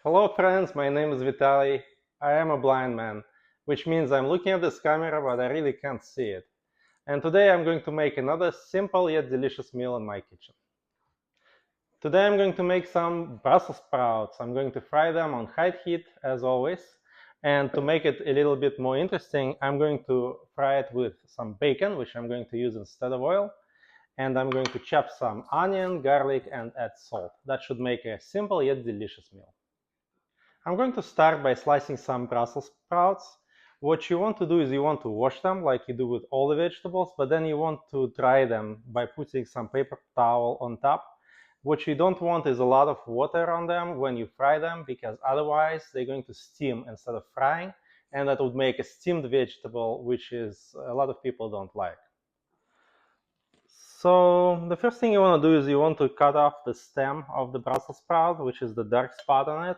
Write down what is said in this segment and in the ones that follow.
Hello friends, my name is Vitaly. I am a blind man, which means I'm looking at this camera but I really can't see it. And today I'm going to make another simple yet delicious meal in my kitchen. Today I'm going to make some Brussels sprouts. I'm going to fry them on high heat as always. And to make it a little bit more interesting, I'm going to fry it with some bacon, which I'm going to use instead of oil. And I'm going to chop some onion, garlic, and add salt. That should make a simple yet delicious meal. I'm going to start by slicing some Brussels sprouts. What you want to do is you want to wash them like you do with all the vegetables, but then you want to dry them by putting some paper towel on top. What you don't want is a lot of water on them when you fry them, because otherwise they're going to steam instead of frying, and that would make a steamed vegetable, which is a lot of people don't like. So the first thing you want to do is you want to cut off the stem of the Brussels sprout, which is the dark spot on it.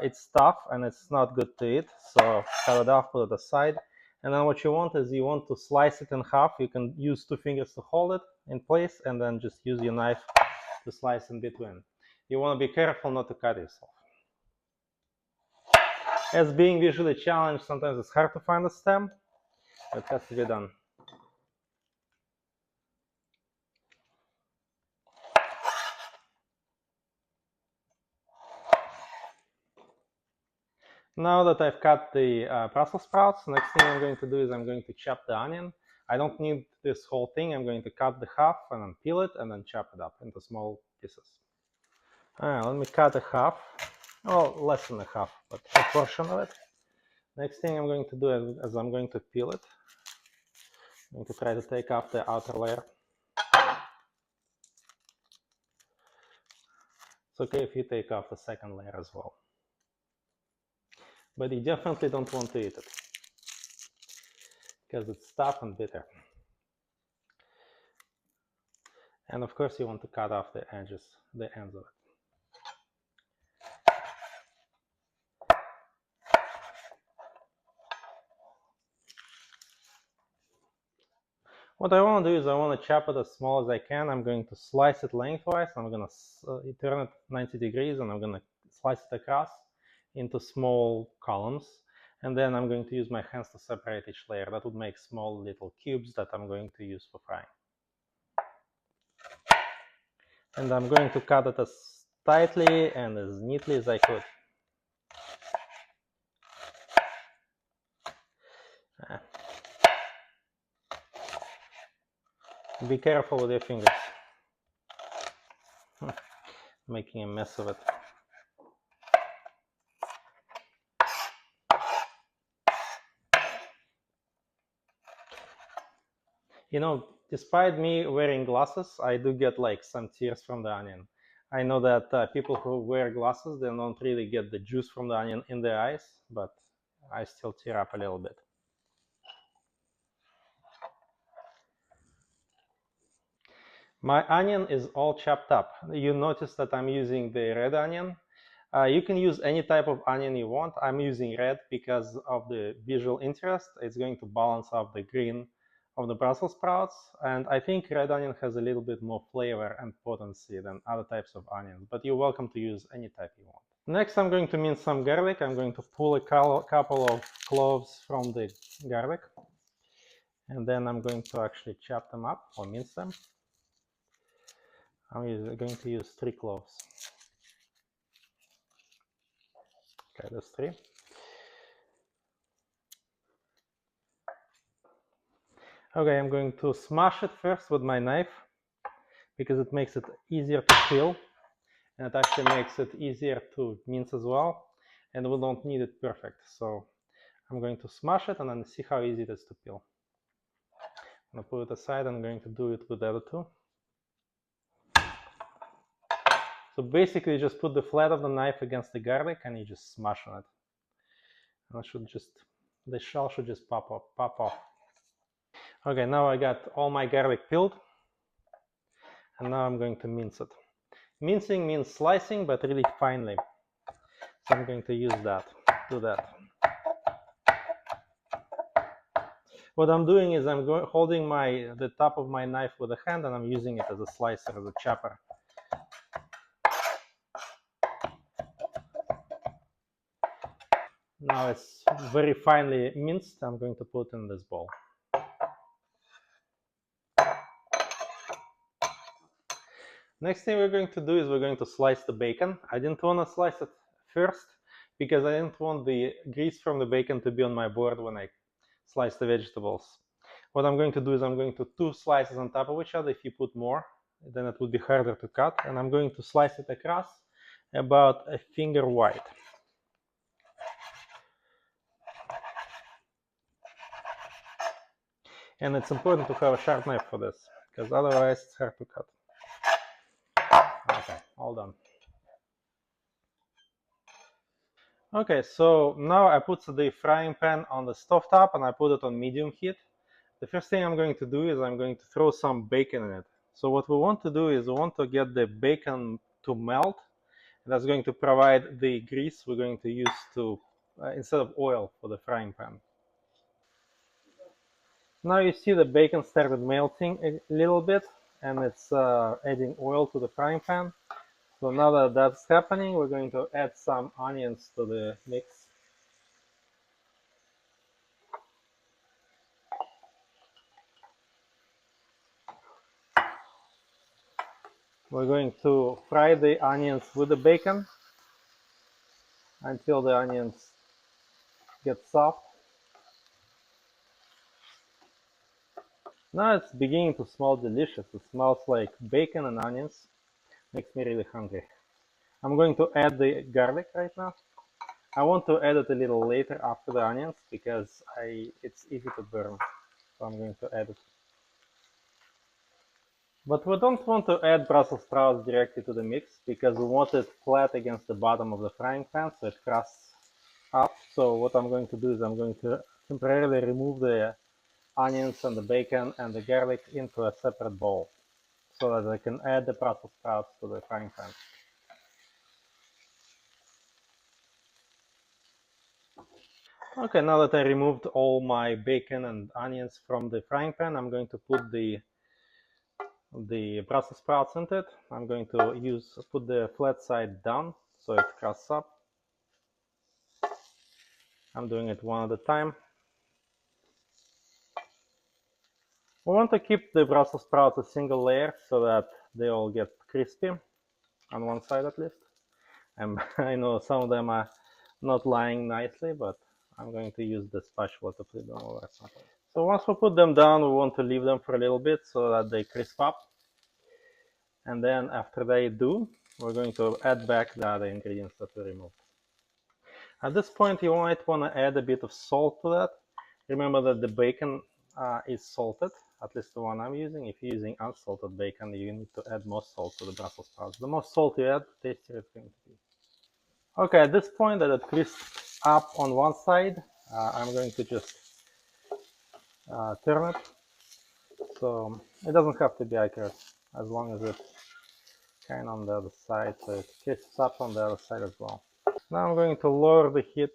It's tough and it's not good to eat, so cut it off, put it aside. And then what you want is you want to slice it in half. You can use 2 fingers to hold it in place and then just use your knife to slice in between. You want to be careful not to cut yourself. As being visually challenged, sometimes it's hard to find the stem, but it has to be done. Now that I've cut the Brussels sprouts, next thing I'm going to do is I'm going to chop the onion. I don't need this whole thing. I'm going to cut the half and then peel it and then chop it up into small pieces. All right, let me cut a half. Well, less than a half, but a portion of it. Next thing I'm going to do is I'm going to peel it. I'm going to try to take off the outer layer. It's okay if you take off the second layer as well. But you definitely don't want to eat it, because it's tough and bitter. And of course you want to cut off the edges, the ends of it. What I want to do is I want to chop it as small as I can. I'm going to slice it lengthwise. I'm going to turn it 90 degrees and I'm going to slice it across into small columns. And then I'm going to use my hands to separate each layer. That would make small little cubes that I'm going to use for frying. And I'm going to cut it as tightly and as neatly as I could. Be careful with your fingers. Making a mess of it. You know, despite me wearing glasses, I do get like some tears from the onion. I know that people who wear glasses, they don't really get the juice from the onion in their eyes, but I still tear up a little bit. My onion is all chopped up. You notice that I'm using the red onion. You can use any type of onion you want. I'm using red because of the visual interest. It's going to balance out the green of the Brussels sprouts, and I think red onion has a little bit more flavor and potency than other types of onions, but you're welcome to use any type you want. Next, I'm going to mince some garlic. I'm going to pull a couple of cloves from the garlic, and then I'm going to actually chop them up or mince them. I'm going to use 3 cloves. Okay, that's 3. Okay, I'm going to smash it first with my knife because it makes it easier to peel, and it actually makes it easier to mince as well, and we don't need it perfect. So I'm going to smash it and then see how easy it is to peel. I'm going to put it aside. I'm going to do it with the other 2. So basically you just put the flat of the knife against the garlic and you just smash on it. And the shell should just pop off. Okay, now I got all my garlic peeled, and now I'm going to mince it. Mincing means slicing, but really finely. So I'm going to do that. What I'm doing is I'm holding the top of my knife with a hand, and I'm using it as a slicer, as a chopper. Now it's very finely minced. I'm going to put in this bowl. Next thing we're going to do is we're going to slice the bacon. I didn't want to slice it first because I didn't want the grease from the bacon to be on my board when I slice the vegetables. What I'm going to do is I'm going to 2 slices on top of each other. If you put more, then it would be harder to cut. And I'm going to slice it across about a finger wide. And it's important to have a sharp knife for this, because otherwise it's hard to cut. Okay, all done. Okay, so now I put the frying pan on the stove top and I put it on medium heat. The first thing I'm going to do is I'm going to throw some bacon in it. So what we want to do is we want to get the bacon to melt. And that's going to provide the grease we're going to use to instead of oil for the frying pan. Now you see the bacon started melting a little bit and it's adding oil to the frying pan. So now that that's happening, we're going to add some onions to the mix. We're going to fry the onions with the bacon until the onions get soft. Now it's beginning to smell delicious. It smells like bacon and onions. Makes me really hungry. I'm going to add the garlic right now. I want to add it a little later after the onions because it's easy to burn. So I'm going to add it. But we don't want to add Brussels sprouts directly to the mix because we want it flat against the bottom of the frying pan so it crusts up. So what I'm going to do is I'm going to temporarily remove the onions and the bacon and the garlic into a separate bowl so that I can add the Brussels sprouts to the frying pan. Okay, now that I removed all my bacon and onions from the frying pan, I'm going to put the Brussels sprouts into it. I'm going to put the flat side down so it crusts up. I'm doing it one at a time. We want to keep the Brussels sprouts a single layer so that they all get crispy on one side at least. I know some of them are not lying nicely, but I'm going to use the spatula to flip them over. So once we put them down, we want to leave them for a little bit so that they crisp up. And then after they do, we're going to add back the other ingredients that we removed. At this point, you might want to add a bit of salt to that. Remember that the bacon is salted, at least the one I'm using. If you're using unsalted bacon, you need to add more salt to the Brussels sprouts. The more salt you add, the tastier it's going to be. Okay, at this point that it crisps up on one side, I'm going to just turn it. So it doesn't have to be accurate as long as it's kind of on the other side, so it crisps up on the other side as well. Now I'm going to lower the heat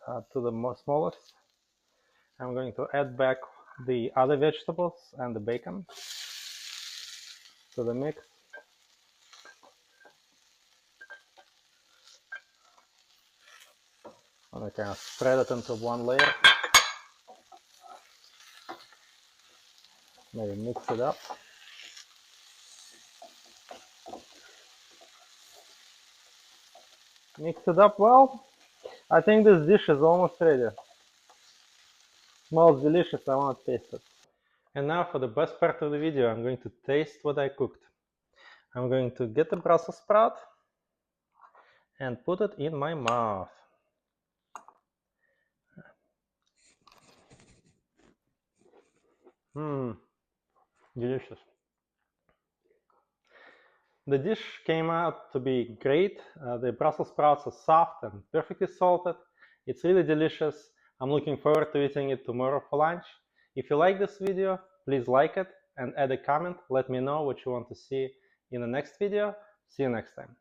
to the smallest. I'm going to add back the other vegetables and the bacon to the mix. I'm going to kind of spread it into one layer. Maybe mix it up. Mix it up well. I think this dish is almost ready. Smells delicious, I want to taste it. And now for the best part of the video, I'm going to taste what I cooked. I'm going to get the Brussels sprout and put it in my mouth. Delicious. The dish came out to be great. The Brussels sprouts are soft and perfectly salted. It's really delicious. I'm looking forward to eating it tomorrow for lunch. If you like this video, please like it and add a comment. Let me know what you want to see in the next video. See you next time.